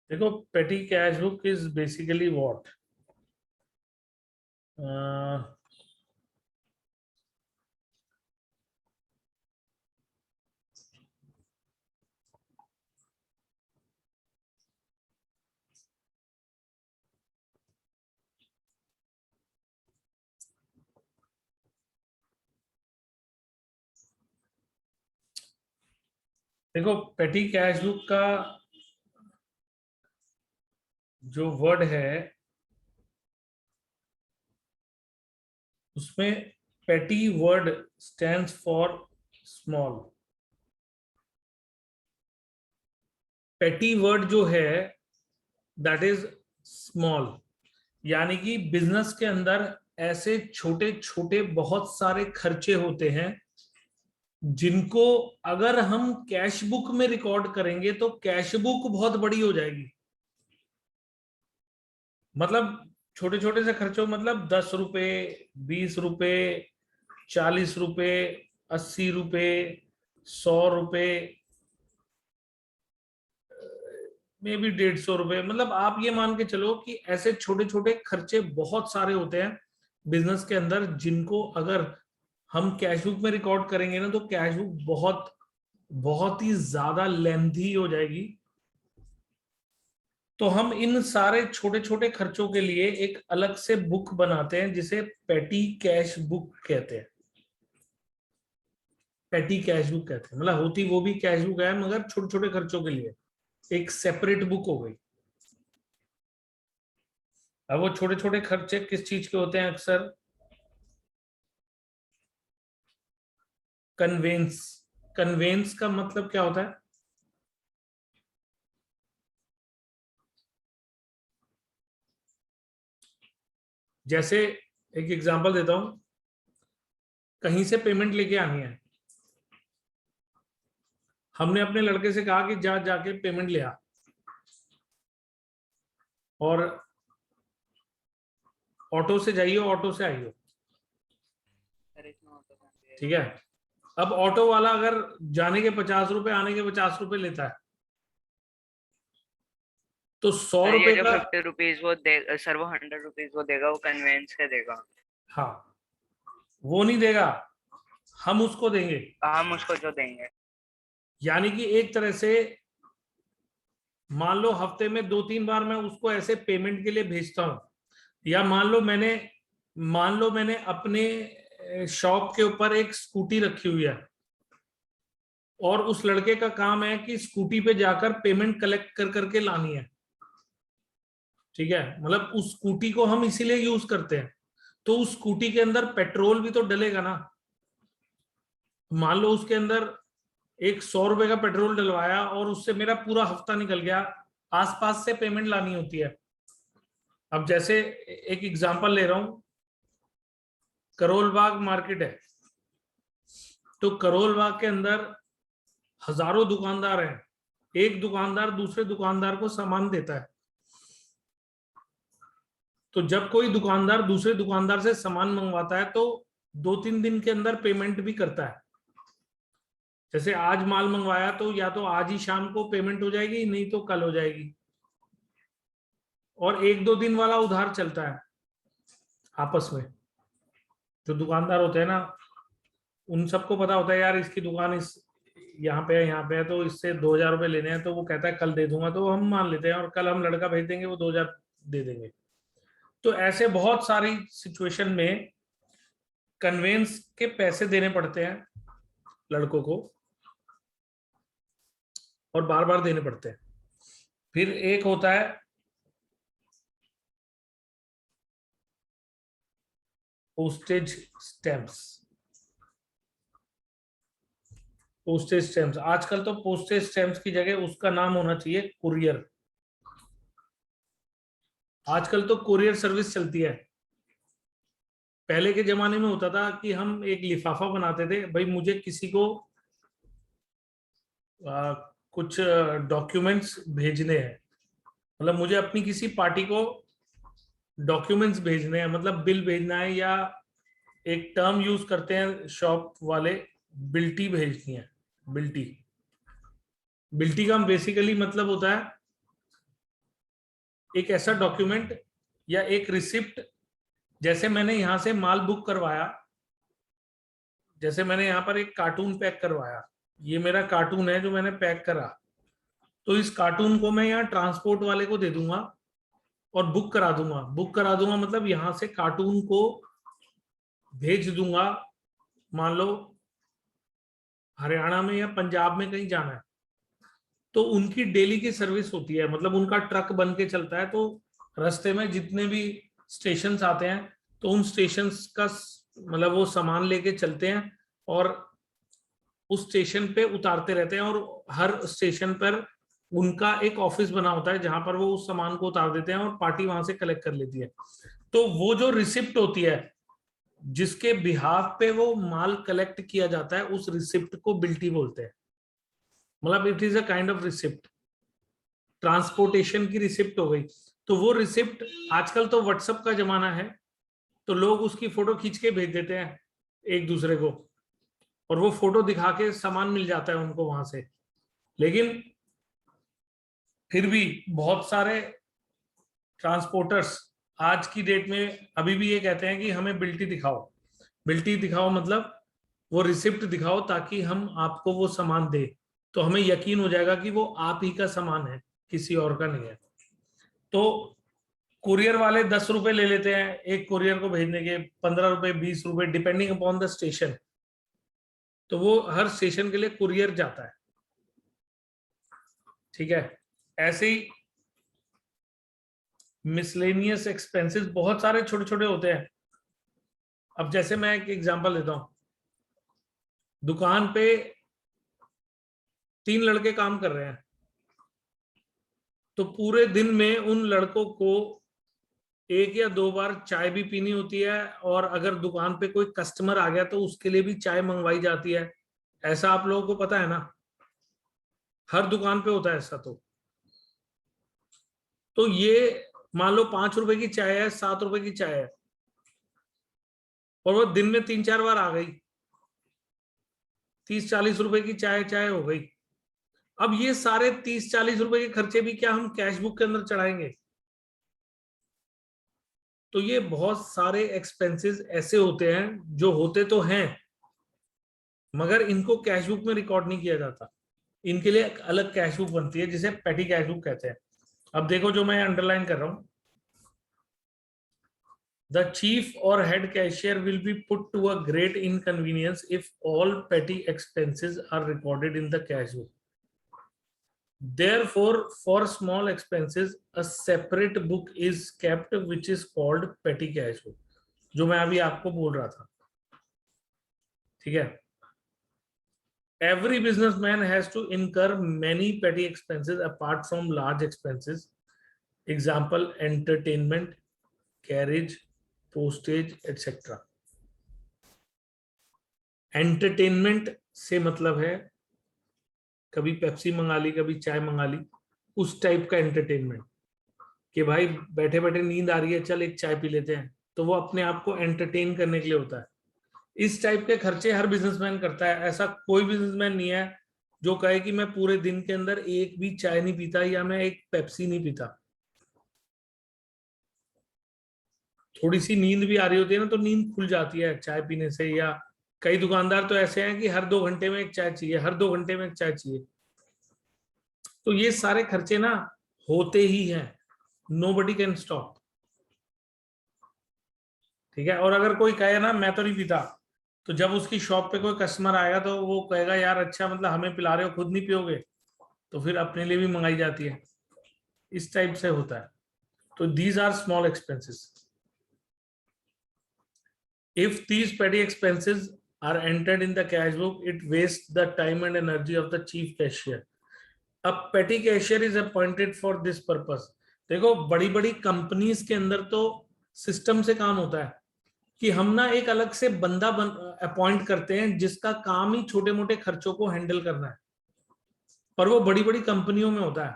देखो, पेटी cash book is basically what. देखो, पेटी कैश बुक का जो वर्ड है उसमें पेटी वर्ड स्टैंड्स फॉर स्मॉल। पेटी वर्ड जो है दैट इज स्मॉल, यानी कि बिजनेस के अंदर ऐसे छोटे छोटे बहुत सारे खर्चे होते हैं जिनको अगर हम कैश बुक में रिकॉर्ड करेंगे तो कैश बुक बहुत बड़ी हो जाएगी। मतलब छोटे छोटे से खर्चों, मतलब 10 रुपए, 20 रुपए, 40 रुपए, 80 रुपए, 100 रुपए, मे बी 150 रुपए। मतलब आप ये मान के चलो कि ऐसे छोटे छोटे खर्चे बहुत सारे होते हैं बिजनेस के अंदर जिनको अगर हम कैश बुक में रिकॉर्ड करेंगे ना तो कैश बुक बहुत बहुत ही ज्यादा लेंथी हो जाएगी। तो हम इन सारे छोटे छोटे खर्चों के लिए एक अलग से बुक बनाते हैं जिसे पेटी कैश बुक कहते हैं। पेटी कैश बुक कहते हैं, मतलब होती वो भी कैश बुक है मगर छोटे छोटे खर्चों के लिए एक सेपरेट बुक हो गई। अब वो छोटे छोटे खर्चे किस चीज के होते हैं अक्सर? कन्वेंस। कन्वेंस का मतलब क्या होता है? जैसे एक एग्जांपल देता हूं, कहीं से पेमेंट लेके आनी है, हमने अपने लड़के से कहा कि जा जाके पेमेंट ले आ, और ऑटो से जाइए, ऑटो से आइए। ठीक है। अब ऑटो वाला अगर जाने के 50 रुपए, आने के 50 रुपए लेता है तो 100 रुपए ये जो का। 50 रुपीज वो दे सर, वो 100 रुपीज वो देगा, वो कन्वेंस के देगा। हाँ, वो नहीं देगा, हम उसको देंगे। हम उसको जो देंगे। यानी कि एक तरह से मान लो हफ्ते में 2-3 बार मैं उसको ऐसे पेमेंट के लिए भेजता हूं, या मान लो मैंने अपने शॉप के ऊपर एक स्कूटी रखी हुई है और उस लड़के का काम है कि स्कूटी पे जाकर पेमेंट कलेक्ट कर करके लानी है। ठीक है, मतलब उस स्कूटी को हम इसीलिए यूज करते हैं। तो उस स्कूटी के अंदर पेट्रोल भी तो डलेगा ना। मान लो उसके अंदर एक 100 रुपए का पेट्रोल डलवाया और उससे मेरा पूरा हफ्ता निकल गया, आसपास से पेमेंट लानी होती है। अब जैसे एक एग्जांपल ले रहा हूं, करोल बाग मार्केट है, तो करोल बाग के अंदर हजारों दुकानदार हैं, एक दुकानदार दूसरे दुकानदार को सामान देता है। तो जब कोई दुकानदार दूसरे दुकानदार से सामान मंगवाता है तो 2-3 दिन के अंदर पेमेंट भी करता है। जैसे आज माल मंगवाया तो या तो आज ही शाम को पेमेंट हो जाएगी, नहीं तो कल हो जाएगी। और 1-2 दिन वाला उधार चलता है आपस में। जो दुकानदार होते हैं ना, उन सबको पता होता है यार इसकी दुकान इस यहाँ पे है तो इससे 2,000 रुपये लेने हैं, तो वो कहता है कल दे दूंगा, तो हम मान लेते हैं और कल हम लड़का भेज देंगे, वो 2,000 दे देंगे। तो ऐसे बहुत सारी सिचुएशन में कन्वेंस के पैसे देने पड़ते हैं लड़कों को, और बार बार देने पड़ते हैं। फिर एक होता है पोस्टेज स्टैम्प्स। पोस्टेज स्टैम्प्स आजकल तो पोस्टेज स्टैम्प्स की जगह उसका नाम होना चाहिए कुरियर। आजकल तो कुरियर सर्विस चलती है। पहले के जमाने में होता था कि हम एक लिफाफा बनाते थे, भाई मुझे किसी को कुछ डॉक्यूमेंट्स भेजने हैं, मतलब मुझे अपनी किसी पार्टी को डॉक्यूमेंट्स भेजने हैं, मतलब बिल भेजना है, या एक टर्म यूज करते हैं शॉप वाले, बिल्टी भेजनी है। बिल्टी। बिल्टी का बेसिकली मतलब होता है एक ऐसा डॉक्यूमेंट या एक रिसिप्ट, जैसे मैंने यहां से माल बुक करवाया, जैसे मैंने यहाँ पर एक कार्टून पैक करवाया, ये मेरा कार्टून है जो मैंने पैक करा, तो इस कार्टून को मैं यहाँ ट्रांसपोर्ट वाले को दे दूंगा और बुक करा दूंगा। बुक करा दूंगा मतलब यहां से कार्टून को भेज दूंगा, मान लो हरियाणा में या पंजाब में कहीं जाना है, तो उनकी डेली की सर्विस होती है, मतलब उनका ट्रक बन के चलता है, तो रास्ते में जितने भी स्टेशंस आते हैं तो उन स्टेशंस का मतलब वो सामान लेके चलते हैं और उस स्टेशन पे उतारते रहते हैं, और हर स्टेशन पर उनका एक ऑफिस बना होता है जहां पर वो उस सामान को उतार देते हैं और पार्टी वहां से कलेक्ट कर लेती है। तो वो जो रिसिप्ट होती है जिसके बिहाफ पे वो माल कलेक्ट किया जाता है, उस रिसिप्ट को बिल्टी बोलते हैं। मतलब it is a kind of receipt, transportation की रिसिप्ट हो गई। तो वो रिसिप्ट, आजकल तो व्हाट्सएप का जमाना है, तो लोग उसकी फोटो खींच के भेज देते हैं एक दूसरे को, और वो फोटो दिखा के सामान मिल जाता है उनको वहां से। लेकिन फिर भी बहुत सारे ट्रांसपोर्टर्स आज की डेट में अभी भी ये कहते हैं कि हमें बिल्टी दिखाओ। बिल्टी दिखाओ मतलब वो रिसिप्ट दिखाओ ताकि हम आपको वो सामान दे, तो हमें यकीन हो जाएगा कि वो आप ही का सामान है, किसी और का नहीं है। तो कुरियर वाले 10 रुपए ले लेते हैं एक कुरियर को भेजने के, 15 रुपए, 20 रुपए, डिपेंडिंग अपॉन द स्टेशन। तो वो हर स्टेशन के लिए कुरियर जाता है, ठीक है। ऐसे ही मिसलेनियस एक्सपेंसेस बहुत सारे छोटे छोटे होते हैं। अब जैसे मैं एक एग्जांपल देता हूं, दुकान पे 3 लड़के काम कर रहे हैं, तो पूरे दिन में उन लड़कों को 1 या 2 बार चाय भी पीनी होती है, और अगर दुकान पे कोई कस्टमर आ गया तो उसके लिए भी चाय मंगवाई जाती है। ऐसा आप लोगों को पता है ना, हर दुकान पे होता है ऐसा। तो ये मान लो 5 रुपए की चाय है, 7 रुपए की चाय है, और वो दिन में 3-4 बार आ गई, 30-40 रुपए की चाय चाय हो गई। अब ये सारे 30-40 रुपए के खर्चे भी क्या हम कैश बुक के अंदर चढ़ाएंगे? तो ये बहुत सारे एक्सपेंसेस ऐसे होते हैं जो होते तो हैं, मगर इनको कैश बुक में रिकॉर्ड नहीं किया जाता। इनके लिए एक अलग कैश बुक बनती है जिसे पेटी कैश बुक कहते हैं। अब देखो जो मैं अंडरलाइन कर रहा हूं, the chief or head cashier will be put to a great inconvenience if all petty expenses are recorded in the cash book. Therefore, for small expenses, a separate book is kept which is called petty cash book, जो मैं अभी आपको बोल रहा था, ठीक है। Every businessman has to incur many petty expenses apart from large expenses. Example, entertainment, carriage, postage, etc. Entertainment से मतलब है कभी पेप्सी मंगा ली, कभी चाय मंगा ली, उस टाइप का एंटरटेनमेंट, कि भाई बैठे बैठे नींद आ रही है, चल एक चाय पी लेते हैं, तो वो अपने आप को एंटरटेन करने के लिए होता है। इस टाइप के खर्चे हर बिजनेसमैन करता है। ऐसा कोई बिजनेसमैन नहीं है जो कहे कि मैं पूरे दिन के अंदर एक भी चाय नहीं पीता या मैं एक पेप्सी नहीं पीता। थोड़ी सी नींद भी आ रही होती है ना, तो नींद खुल जाती है चाय पीने से। या कई दुकानदार तो ऐसे हैं कि हर 2 घंटे में एक चाय चाहिए, हर 2 घंटे में एक चाय चाहिए। तो ये सारे खर्चे ना होते ही हैं, नोबडी कैन स्टॉप, ठीक है। और अगर कोई कहे ना मैं तो नहीं पीता, तो जब उसकी शॉप पे कोई कस्टमर आएगा तो वो कहेगा यार अच्छा, मतलब हमें पिला रहे हो, खुद नहीं पियोगे, तो फिर अपने लिए भी मंगाई जाती है। इस टाइप से होता है। तो these are small expenses. If these petty expenses are entered in the cash book, it wastes the time and energy of the chief cashier. A petty cashier is appointed for this purpose. देखो बड़ी बड़ी companies के अंदर तो system से काम होता है कि हम ना एक अलग से बंदा अपॉइंट करते हैं जिसका काम ही छोटे मोटे खर्चों को हैंडल करना है, पर वो बड़ी बड़ी कंपनियों में होता है।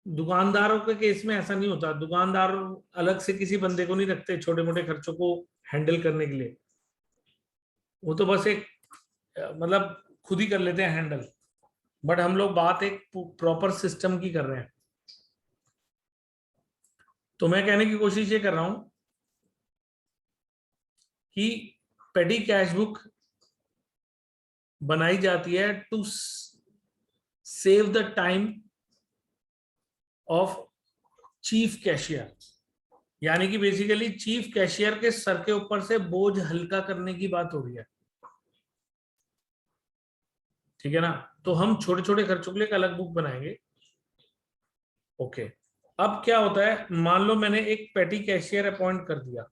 दुकानदारों के केस में ऐसा नहीं होता। दुकानदार अलग से किसी बंदे को नहीं रखते छोटे मोटे खर्चों को हैंडल करने के लिए, वो तो बस एक मतलब खुद ही कर लेते हैं हैंडल। बट हम लोग बात एक प्रॉपर सिस्टम की कर रहे हैं। तो मैं कहने की कोशिश ये कर रहा हूं कि पेटी कैश बुक बनाई जाती है to save the time of chief cashier, यानी कि बेसिकली चीफ कैशियर के सर के ऊपर से बोझ हल्का करने की बात हो रही है, ठीक है ना। तो हम छोटे छोटे खर्चों के लिए एक अलग बुक बनाएंगे। ओके, अब क्या होता है, मान लो मैंने एक पेटी कैशियर अपॉइंट कर दिया,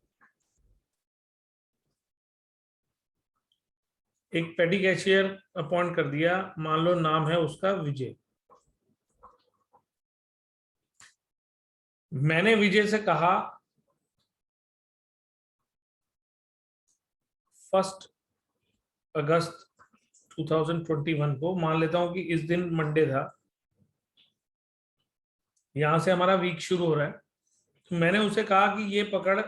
एक पेटी कैशियर अपॉइंट कर दिया, मान लो नाम है उसका विजय। मैंने विजय से कहा 1 अगस्त 2021 को, मान लेता हूं कि इस दिन मंडे था, यहां से हमारा वीक शुरू हो रहा है। तो मैंने उसे कहा कि ये पकड़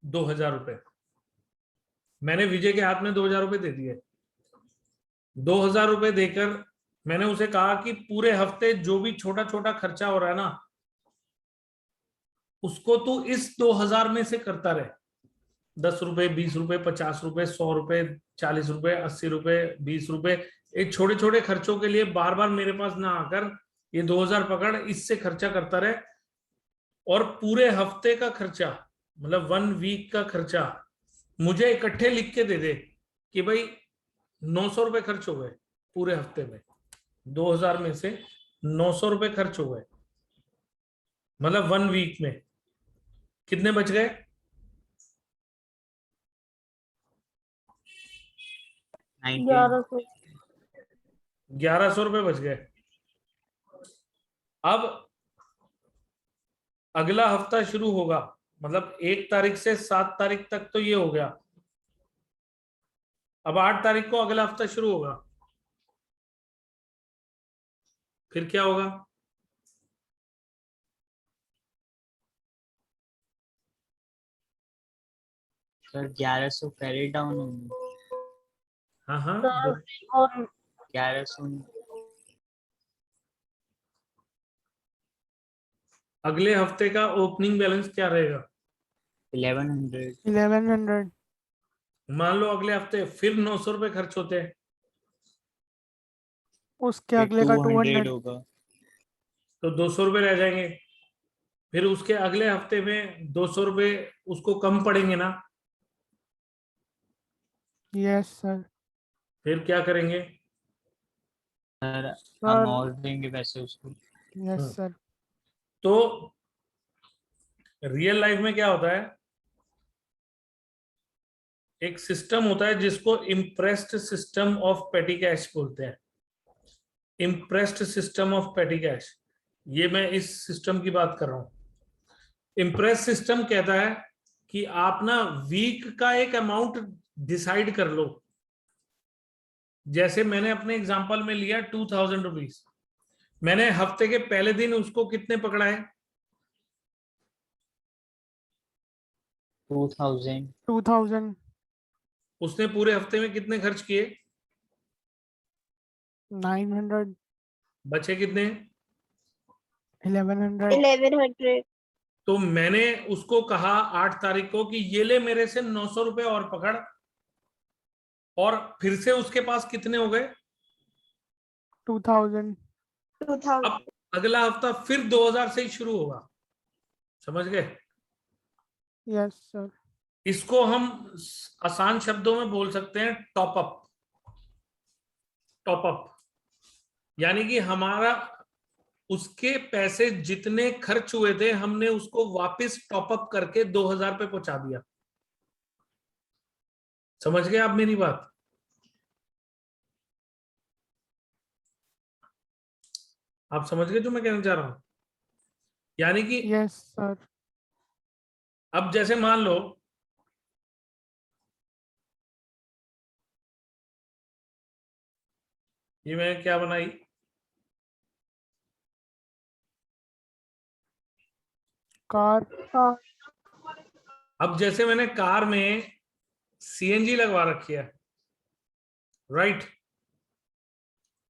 2000 रुपए। मैंने विजय के हाथ में 2000 रुपए दे दिए। 2000 रुपए देकर मैंने उसे कहा कि पूरे हफ्ते जो भी छोटा छोटा खर्चा हो रहा है ना, उसको तू इस 2000 में से करता रहे। 10 रुपए, 20 रुपए, 50 रुपए, 100 रुपए, 40 रुपए, 80 रुपए, 20 रुपए, एक छोटे छोटे खर्चों के लिए बार बार मेरे पास ना आकर ये 2000 पकड़, इससे खर्चा करता रहे। और पूरे हफ्ते का खर्चा, मतलब 1 वीक का खर्चा मुझे इकट्ठे लिख के दे दे कि भाई 900 रुपए खर्च हो गए पूरे हफ्ते में, 2000 में से 900 रुपए खर्च हो गए, मतलब 1 वीक में कितने बच गए? 1100 रुपए बच गए। अब अगला हफ्ता शुरू होगा, मतलब 1 तारीख से 7 तारीख तक तो ये हो गया। अब 8 तारीख को अगला हफ्ता शुरू होगा, फिर क्या होगा? सर 1100 कैरी डाउन होंगे। हाँ हाँ, 1100 अगले हफ्ते का ओपनिंग बैलेंस क्या रहेगा? 1100 मान लो अगले हफ्ते फिर 900 रुपए खर्च होते हैं, उसके अगले का 200 होगा। तो 200 रुपए रह जाएंगे। फिर उसके अगले हफ्ते में 200 रुपए उसको कम पड़ेंगे ना, यस सर। फिर क्या करेंगे? सर हम सर और देंगे पैसे उसको। Yes sir. तो रियल लाइफ में क्या होता है, एक सिस्टम होता है जिसको इम्प्रेस्ड सिस्टम ऑफ पेटी कैश बोलते हैं। इम्प्रेस्ड सिस्टम ऑफ पेटी कैश, ये मैं इस सिस्टम की बात कर रहा हूं। इम्प्रेस सिस्टम कहता है कि आप ना वीक का एक अमाउंट डिसाइड कर लो। जैसे मैंने अपने एग्जांपल में लिया 2000 रुपीज, मैंने हफ्ते के पहले दिन उसको कितने पकड़ा है? 2000 उसने पूरे हफ्ते में कितने खर्च किए? 900 बचे कितने? 1100 तो मैंने उसको कहा 8 तारीख को कि ये ले मेरे से 900 रुपए और पकड़, और फिर से उसके पास कितने हो गए? 2000 अब अगला हफ्ता फिर 2000 से ही शुरू होगा, समझ गए? Yes sir. इसको हम आसान शब्दों में बोल सकते हैं टॉप अप। टॉप अप यानी कि हमारा उसके पैसे जितने खर्च हुए थे हमने उसको वापस टॉप अप करके 2000 पे पहुंचा दिया। समझ गए आप मेरी बात? आप समझ गए जो मैं कहना चाह रहा हूं? यानी कि यस सर। अब जैसे मान लो ये मैंने क्या बनाई, कार। अब जैसे मैंने कार में सीएनजी लगवा रखी है, राइट?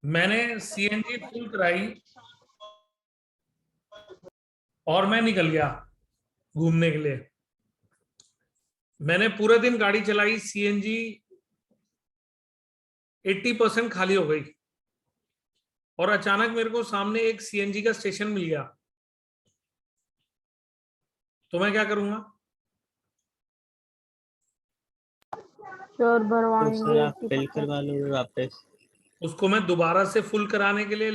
मैंने सीएनजी फुल कराई और मैं निकल गया घूमने के लिए। मैंने पूरे दिन गाड़ी चलाई, सीएनजी 80% खाली हो गई, और अचानक मेरे को सामने एक सीएनजी का स्टेशन मिल गया, तो मैं क्या करूंगा? सर तो भरवाएंगे सर आप 80%। फिल करवा लोगे वापस? उसको मैं दोबारा से फुल कराने के लिए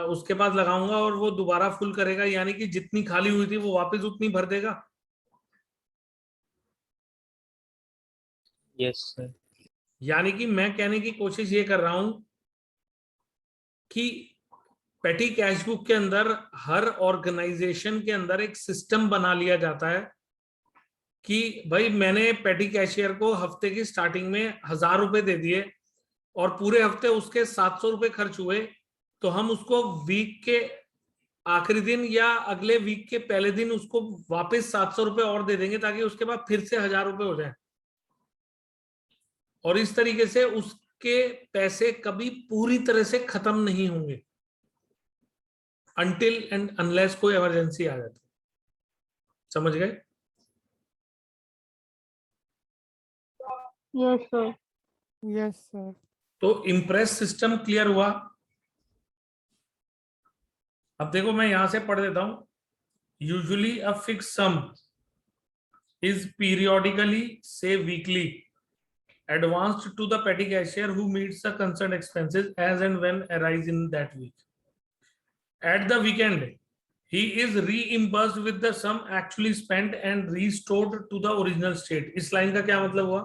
उसके पास लगाऊंगा, और वो दोबारा फुल करेगा, यानी कि जितनी खाली हुई थी वो वापस उतनी भर देगा। Yes sir. यानी कि मैं कहने की कोशिश ये कर रहा हूं कि पेटी कैश बुक के अंदर हर ऑर्गेनाइजेशन के अंदर एक सिस्टम बना लिया जाता है कि भाई मैंने पेटी कैशियर को हफ्ते की स्टार्टिंग में 1000 रुपए दे दिए, और पूरे हफ्ते उसके 700 रुपए खर्च हुए, तो हम उसको वीक के आखिरी दिन या अगले वीक के पहले दिन उसको वापस 700 रुपए और दे देंगे, ताकि उसके बाद फिर से 1000 रुपए हो जाए। और इस तरीके से उसके पैसे कभी पूरी तरह से खत्म नहीं होंगे, अनटिल एंड अनलेस कोई इमरजेंसी आ जाती। समझ गए? Yes sir. Yes sir. तो इम्प्रेस सिस्टम क्लियर हुआ। अब देखो मैं यहां से पढ़ देता हूं। Usually a fix sum is periodically, say weekly, advanced to the petty cashier who meets the concerned expenses as and when arise in that week. At the weekend, he is reimbursed with the sum actually spent and restored to the original state. इस line का क्या मतलब हुआ?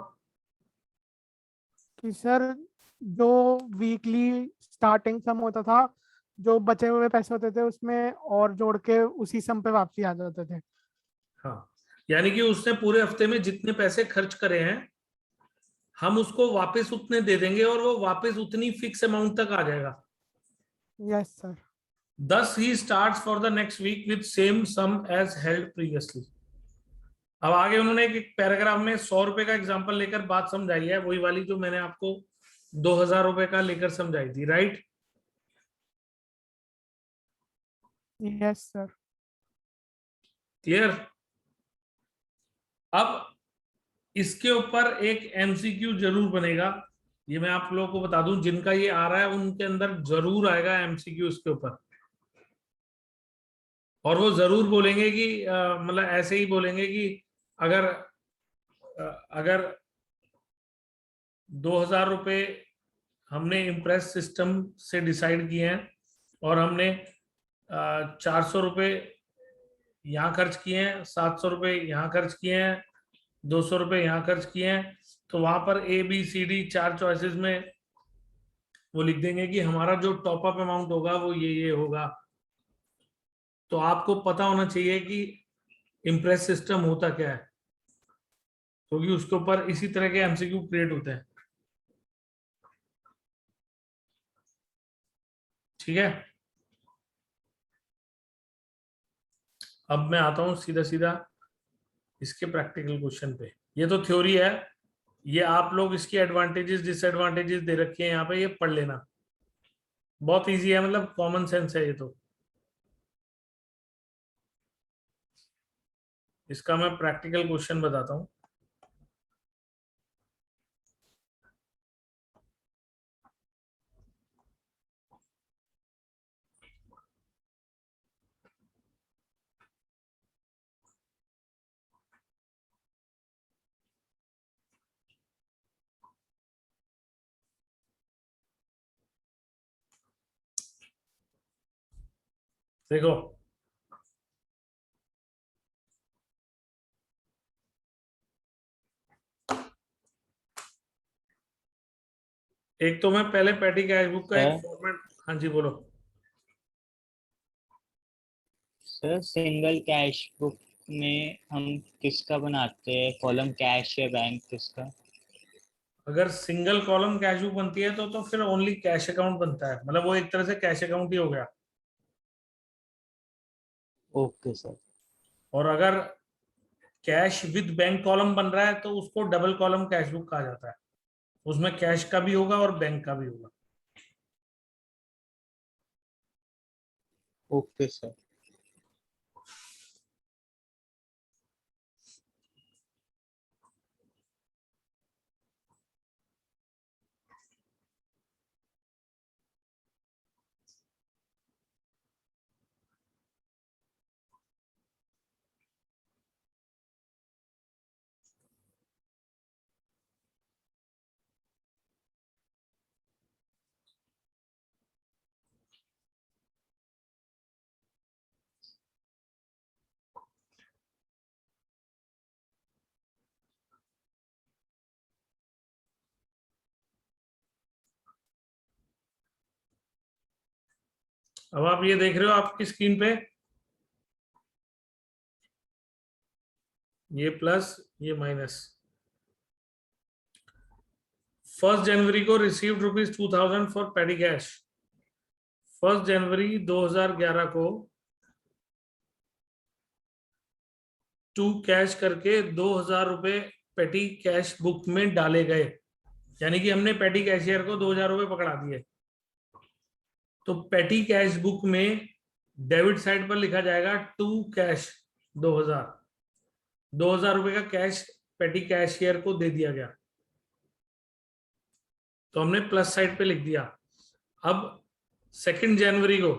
कि sir जो weekly starting सम होता था, जो बचे हुए पैसे होते थे उसमें और जोड़ के उसी सम पे वापसी आ जाते थे। हाँ, यानी कि उसने पूरे हफ्ते में जितने पैसे खर्च करे हैं हम उसको वापस उतने दे देंगे, और वो वापस उतनी फिक्स अमाउंट तक आ जाएगा। Yes sir. Thus he starts for the next week with same sum as held previously. अब आगे उन्होंने एक पैराग्राफ में 100 रुपए का एग्जांपल लेकर बात समझाई है, वही वाली जो मैंने आपको 2000 रुपए का लेकर समझाई थी, राइट? Yes sir. क्लियर? अब इसके ऊपर एक एमसीक्यू जरूर बनेगा, ये मैं आप लोगों को बता दूं, जिनका ये आ रहा है उनके अंदर जरूर आएगा एमसीक्यू इसके ऊपर। और वो जरूर बोलेंगे कि मतलब ऐसे ही बोलेंगे कि अगर अगर 2000 रुपए हमने इम्प्रेस सिस्टम से डिसाइड किए हैं, और हमने 400 रुपए यहाँ खर्च किए हैं, 700 रुपए यहाँ खर्च किए हैं, 200 रुपए यहाँ खर्च किए हैं, तो वहां पर ABCD 4 चॉइसेस में वो लिख देंगे कि हमारा जो टॉप अप अमाउंट होगा वो ये होगा। तो आपको पता होना चाहिए कि इम्प्रेस सिस्टम होता क्या है, क्योंकि उसके ऊपर इसी तरह के एमसीक्यू क्रिएट होते हैं। ठीक है, अब मैं आता हूं सीधा सीधा इसके प्रैक्टिकल क्वेश्चन पे। ये तो थ्योरी है, ये आप लोग इसकी एडवांटेजेस डिसएडवांटेजेस दे रखे हैं यहाँ पे, ये पढ़ लेना। बहुत इजी है, मतलब कॉमन सेंस है ये तो। इसका मैं प्रैक्टिकल क्वेश्चन बताता हूं। देखो, एक तो मैं पहले पेटी कैश बुक का एक सर फॉर्मेट। हाँ जी बोलो। सर सिंगल कैश बुक में हम किसका बनाते हैं, कॉलम कैश या बैंक, किसका? अगर सिंगल कॉलम कैश बुक बनती है तो फिर ओनली कैश अकाउंट बनता है, मतलब वो एक तरह से कैश अकाउंट ही हो गया। Okay sir. और अगर कैश विद बैंक कॉलम बन रहा है तो उसको डबल कॉलम कैश बुक कहा जाता है, उसमें कैश का भी होगा और बैंक का भी होगा। Okay sir. अब आप ये देख रहे हो आपकी स्क्रीन पे, ये प्लस ये माइनस। 1 जनवरी को रिसीव्ड ₹2000 फॉर पेटी कैश। 1 जनवरी 2011 को टू कैश करके 2000 रुपए पेटी कैश बुक में डाले गए, यानी कि हमने पेटी कैशियर को 2000 रुपए पकड़ा दिए। तो पेटी कैश बुक में डेबिट साइड पर लिखा जाएगा टू कैश 2000 रुपए का कैश पेटी कैशियर को दे दिया गया, तो हमने प्लस साइड पे लिख दिया। अब 2 जनवरी को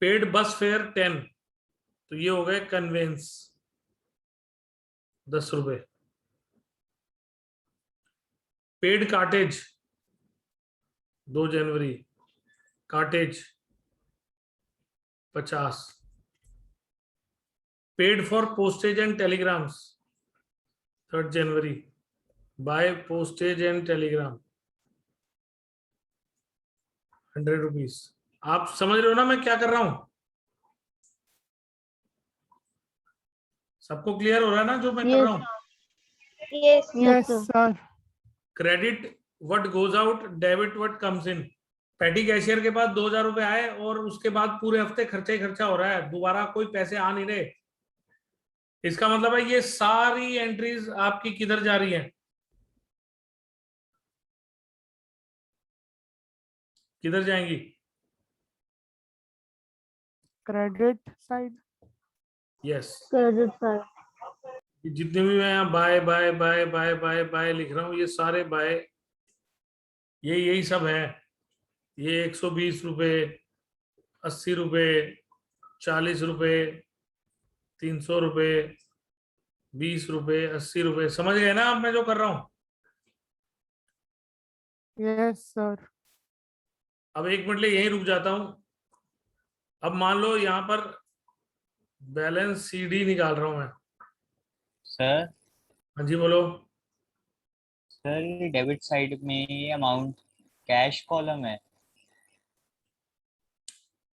पेड बस फेयर 10, तो ये हो गए कन्वेंस 10 रुपए। Paid cartage 2 January cartage 50। Paid for postage and telegrams 3 January by postage and telegram 100 rupees. आप समझ रहे हो ना मैं क्या कर रहा हूं? सबको क्लियर हो रहा है ना जो मैं कर रहा हूं? Yes sir. Credit what goes out, debit what comes in. पेटी कैशियर के पास 2000 रुपए आए और उसके बाद पूरे हफ्ते खर्चा ही खर्चा हो रहा है, दोबारा कोई पैसे आ नहीं रहे। इसका मतलब है ये सारी एंट्रीज आपकी किधर जा रही हैं? किधर जाएंगी? Credit side. Yes, credit side. जितने भी मैं यहाँ by by by by by by लिख रहा हूँ, ये सारे बाय, ये यही सब है। ये 120 रुपए, 80 रुपए, 40 रुपए, 300 रुपए, 20 रुपए, 80 रुपए। समझ गए ना आप मैं जो कर रहा हूं? Yes sir. अब 1 मिनट लिए यहीं रुक जाता हूं। अब मान लो यहाँ पर बैलेंस सीडी निकाल रहा हूं मैं। सर हाँ जी बोलो। सर डेबिट साइड में अमाउंट कैश कॉलम है।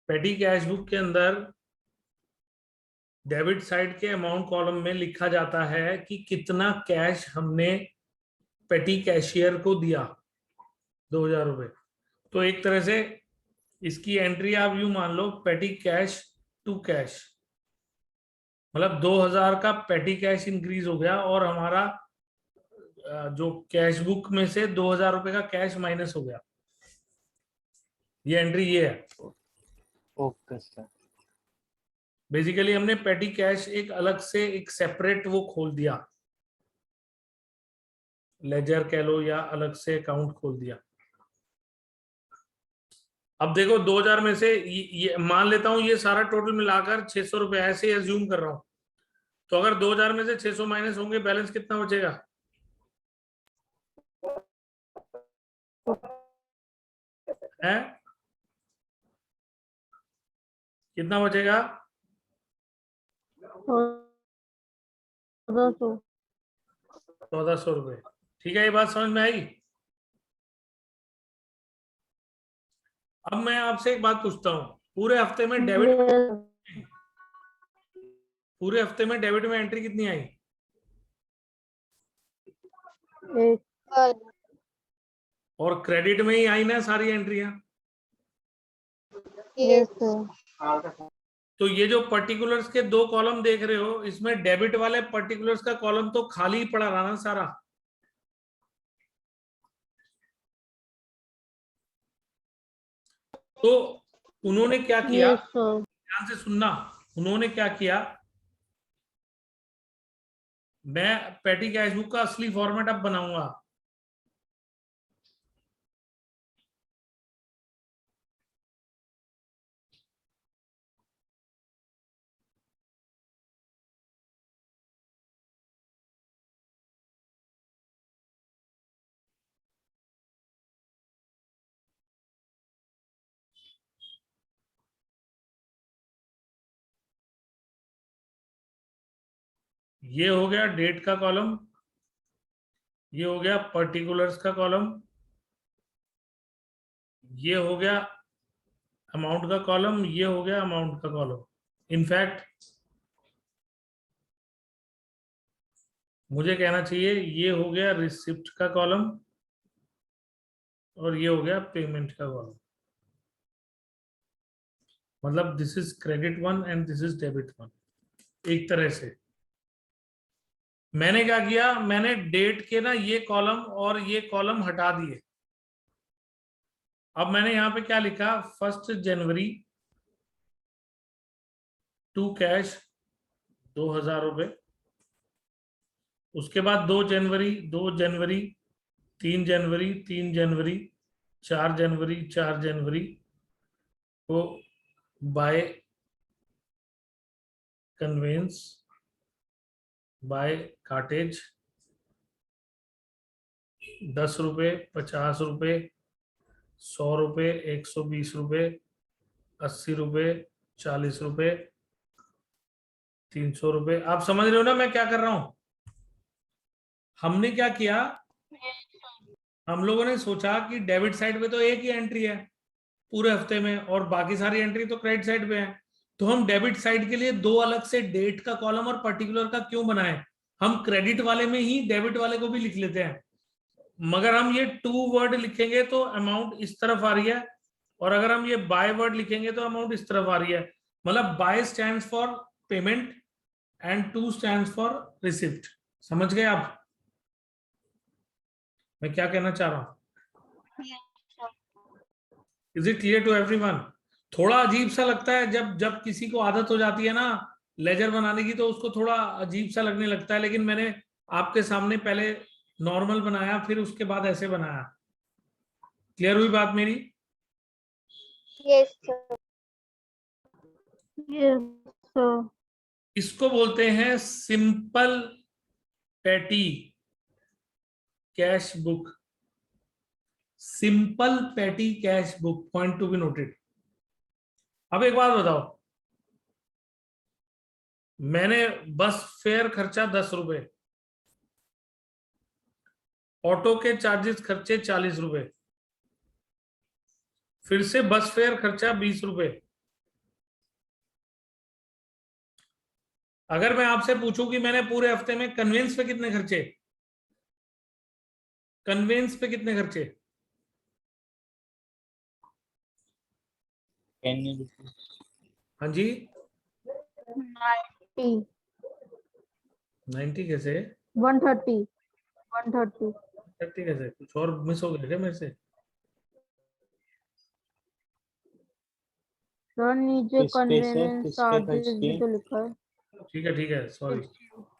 पेटी कैश बुक के अंदर डेबिट साइड के अमाउंट कॉलम में लिखा जाता है कि कितना कैश हमने पेटी कैशियर को दिया, 2000 रुपए। तो एक तरह से इसकी एंट्री आप यूं मान लो, पेटी कैश टू कैश, मतलब 2000 का पेटी कैश इंक्रीज हो गया और हमारा जो कैश बुक में से 2000 रुपए का कैश माइनस हो गया। ये एंट्री ये है। Okay sir. बेसिकली हमने पेटी कैश एक अलग से एक सेपरेट वो खोल दिया, लेजर कह लो या अलग से अकाउंट खोल दिया। अब देखो 2000 में से ये मान लेता हूं ये सारा टोटल मिलाकर 600 रुपए, ऐसे ही अज्यूम कर रहा हूं। तो अगर 2000 में से 600 माइनस होंगे, बैलेंस कितना बचेगा? है कितना बचेगा? 1400 रुपए। ठीक है, ये बात समझ में आई? अब मैं आपसे एक बात पूछता हूँ, पूरे हफ्ते में डेबिट में एंट्री कितनी आई? और क्रेडिट में ही आई ना सारी एंट्रियां? Yes sir. तो ये जो पर्टिकुलर्स के 2 कॉलम देख रहे हो, इसमें डेबिट वाले पर्टिकुलर्स का कॉलम तो खाली पड़ा रहा ना सारा। तो उन्होंने क्या किया, यस सर। ध्यान से सुनना, उन्होंने क्या किया, मैं पेटी कैश बुक का असली फॉर्मेट अब बनाऊंगा। ये हो गया डेट का कॉलम, ये हो गया पर्टिकुलर्स का कॉलम, ये हो गया अमाउंट का कॉलम, ये हो गया अमाउंट का कॉलम। इनफैक्ट मुझे कहना चाहिए ये हो गया रिसिप्ट का कॉलम और ये हो गया पेमेंट का कॉलम। मतलब this is credit 1 and this is debit 1। एक तरह से मैंने क्या किया, मैंने डेट के ना ये कॉलम और ये कॉलम हटा दिए। अब मैंने यहां पे क्या लिखा, 1 जनवरी टू कैश 2000 रुपए, उसके बाद 2 जनवरी 2 जनवरी 3 जनवरी 3 जनवरी 4 जनवरी 4 जनवरी को बाय कन्वेंस बाय कार्टेज 10 रुपए 50 रुपए 100 रुपए 120 रुपए 80 रुपए 40 रुपए 300 रुपए। आप समझ रहे हो ना मैं क्या कर रहा हूं? हमने क्या किया, हम लोगों ने सोचा कि डेबिट साइड पे तो एक ही एंट्री है पूरे हफ्ते में और बाकी सारी एंट्री तो क्रेडिट साइड पे है, तो हम डेबिट साइड के लिए दो अलग से डेट का कॉलम और पर्टिकुलर का क्यों बनाए, हम क्रेडिट वाले में ही डेबिट वाले को भी लिख लेते हैं। मगर हम ये 2 वर्ड लिखेंगे तो अमाउंट इस तरफ आ रही है, और अगर हम ये बाय वर्ड लिखेंगे तो अमाउंट इस तरफ आ रही है। मतलब by stands for payment and 2 stands for receipt. समझ गए आप मैं क्या कहना चाह रहा हूं? Is it clear to everyone? थोड़ा अजीब सा लगता है जब किसी को आदत हो जाती है ना लेजर बनाने की, तो उसको थोड़ा अजीब सा लगने लगता है, लेकिन मैंने आपके सामने पहले नॉर्मल बनाया फिर उसके बाद ऐसे बनाया। क्लियर हुई बात मेरी? Yes sir. Yes sir. इसको बोलते हैं simple petty cash book. Simple petty cash book, point to be noted. अब एक बात बताओ, मैंने बस फेयर खर्चा 10 रुपए, ऑटो के चार्जेस खर्चे 40 रुपए, फिर से बस फेयर खर्चा 20 रुपए। अगर मैं आपसे पूछूं कि मैंने पूरे हफ्ते में कन्वेंस पे कितने खर्चे, कन्वेंस पे कितने खर्चे? 10 रुपीज। हाँ जी 90 90 कैसे? 130 130 30 कैसे? कुछ और मिस हो गया क्या मेरे से? सर नीचे किस पे सर? कन्वेंस किस पे खर्च चार्जेस भी किए? तो लिखा है। ठीक है सॉरी।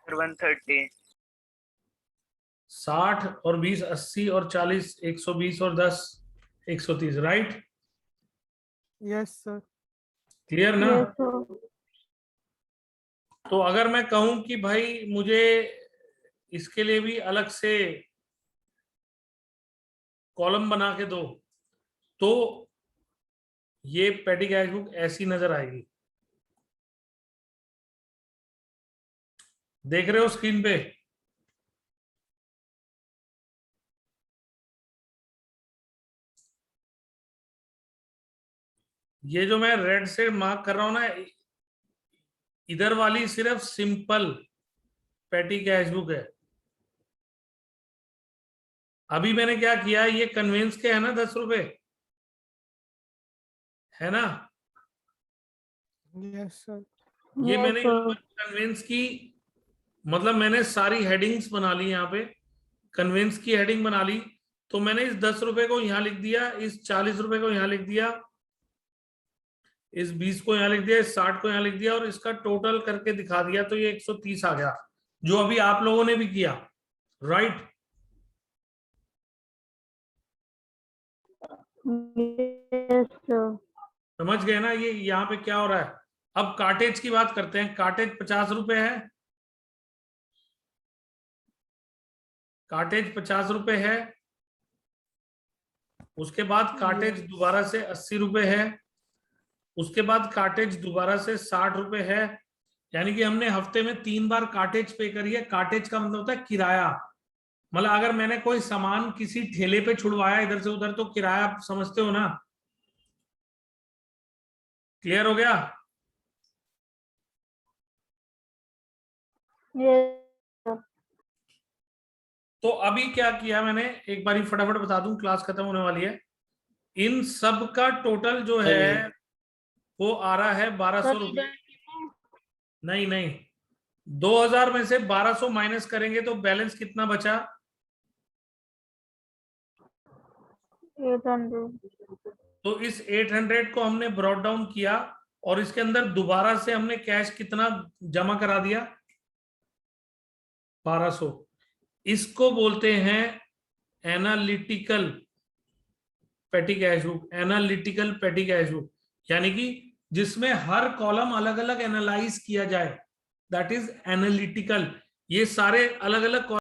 130। 60 और 20 80 और 40 120 और 10 130, राइट? Yes sir. क्लियर ना? Yes sir. तो अगर मैं कहूं कि भाई मुझे इसके लिए भी अलग से कॉलम बना के दो, तो ये पेटी कैश बुक ऐसी नजर आएगी। देख रहे हो स्क्रीन पे? ये जो मैं रेड से मार्क कर रहा हूं ना, इधर वाली सिर्फ सिंपल पेटी कैश बुक है। अभी मैंने क्या किया, ये कन्वेंस के है ना 10 रुपए, है ना? Yes sir. ये Yes, मैंने sir. यहाँ पर कन्वेंस की, मतलब मैंने सारी हेडिंग्स बना ली यहाँ पे, कन्वेंस की हेडिंग बना ली, तो मैंने इस 10 रुपए को यहाँ लिख दिया, इस 40 रुपए को यहाँ लिख दिया, इस 20 को यहाँ लिख दिया, इस 60 को यहाँ लिख दिया, और इसका टोटल करके दिखा दिया, तो ये 130 आ गया, जो अभी आप लोगों ने भी किया, राइट? Yes, sir. समझ गए ना ये यहाँ पे क्या हो रहा है? अब कार्टेज की बात करते हैं। कार्टेज 50 रुपए है, कार्टेज 50 रुपए है, उसके बाद कार्टेज दोबारा से 80 रुपए है, उसके बाद कार्टेज दोबारा से 60 रुपए है। यानी कि हमने हफ्ते में 3 बार कार्टेज पे करी है। कार्टेज का मतलब होता है किराया, मतलब अगर मैंने कोई सामान किसी ठेले पे छुड़वाया इधर से उधर तो किराया आप समझते हो ना। क्लियर हो गया? yes तो अभी क्या किया मैंने, एक बारी फटाफट बता दूं, क्लास खत्म होने वाली है। इन सब का टोटल जो है वो आ रहा है 1200 रुपये। नहीं नहीं, 2000 में से 1200 माइनस करेंगे तो बैलेंस कितना बचा? 800 तो इस 800 को हमने ब्रॉट डाउन किया और इसके अंदर दोबारा से हमने कैश कितना जमा करा दिया? 1200। इसको बोलते हैं एनालिटिकल पेटी कैश बुक। एनालिटिकल पेटी कैश बुक यानी कि जिसमें हर कॉलम अलग अलग एनालाइज किया जाए, दैट इज एनालिटिकल। ये सारे अलग अलग